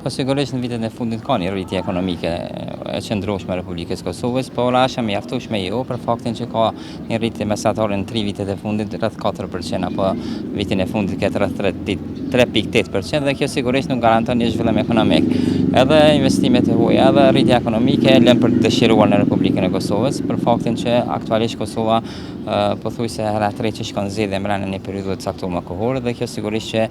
Po sigurisht në vitet e fundit ka një rritje ekonomike e qëndrueshme e Republikës Kosovës, por është e mjaftueshme jo për faktin që ka një rritje mesatare në 3 vitet e fundit rreth 4%, apo vitin e fundit ka rreth 3.8% dhe kjo sigurisht nuk garanton një zhvillim ekonomik. Edhe investimet e huaja, edhe rritja ekonomike lën për të dëshiruar në Republikën e Kosovës për faktin që aktualisht Kosova pothuajse herë tre që shkon zgjedhje brenda një periudhe të caktuar kohore dhe kjo sigurisht që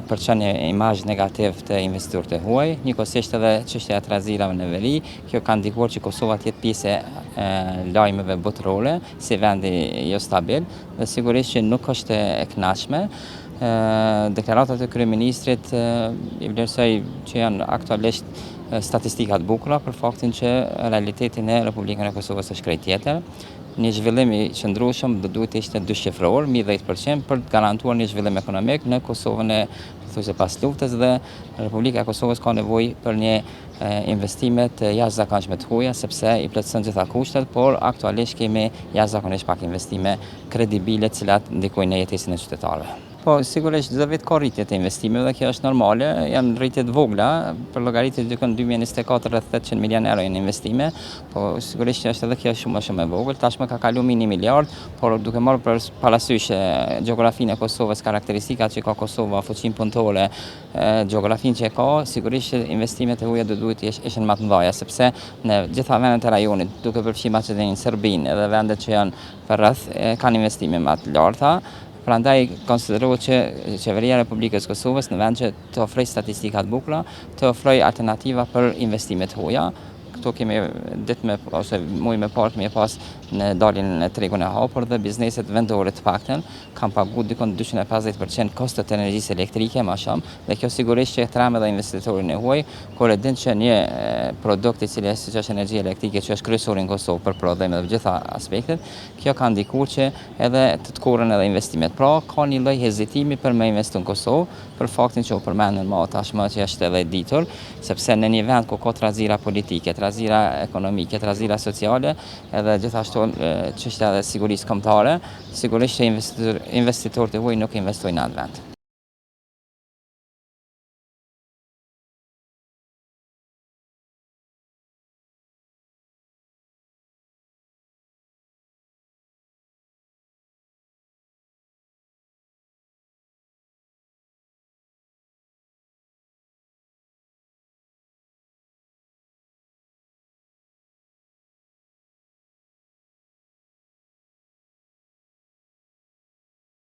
përçon një imazh negativ të investitorëve të huaj, njëkohësisht edhe çështja e trazirave në veri, kjo ka ndikuar që Kosova të jetë pjesë e lajmeve botërore si vendi jo stabil dhe sigurisht që nuk është e kënaqshme. Deklaratat e kryeministrit i vlerësoj që janë aktualisht statistikat bukura për faktin që realiteti në Republikën e Kosovës është krejt tjetër. Një zhvillim i qëndrueshëm do duhet të ishte 2-shifror, mbi 10% për të garantuar një zhvillim ekonomik në Kosovën e pas luftës dhe Republika e Kosovës ka nevojë për një investime të jashtëzakonshme të huaja sepse i plotëson gjitha kushtet, por aktualisht kemi jashtëzakonisht pak investime kredibile të cilat ndikojnë në jetesën e qytetarëve. Po sigurisht çdo vit ka rritje të investimeve dhe kjo është normale, janë rritje të vogla, për llogaritje dikon 2024 rreth 800 milion euro janë investime, po sigurisht që është edhe kjo shumë e vogël, tashmë ka kaluar mbi 1 miliard, por duke marrë parasysh gjeografinë e Kosovës, karakteristikat që ka Kosova, fuqinë punëtore, gjeografinë që ka, sigurisht që investimet e huaja do duhet të ishin më të mëdha, sepse në gjitha vendet e rajonit, duke përfshirë Maqedoninë, Serbinë edhe vendet që janë përreth kanë investime më të larta. Prandaj konsiderohet që qeveria e Republikës Kosovës në vend që të ofrojë statistika të bukura, të ofrojë alternativa për investimet të huaja. Këtu kemi ditë ose muaj më parë kemi pas në daljen në tregun e hapur dhe bizneset vendore të paktën kanë paguar dikon 250% kostot e energjisë elektrike më shumë dhe kjo sigurisht që tram edhe investitorin e huaj kur e din që një produkt i cili siç është energjia elektrike që është kryesore në Kosovë për prodhim dhe gjitha aspektet, kjo ka ndikuar që edhe të kurrën edhe investimet. Pra ka një lloj hezitimi për me investu në Kosovë për faktin që u përmendën më tashmë që është edhe ditur, sepse në një vend ku ka trazira politike, trazira ekonomike, trazira sociale, edhe gjithashtu çështja e sigurisë kombëtare, sigurisht që investitorët e huaj nuk investojnë në atë vend.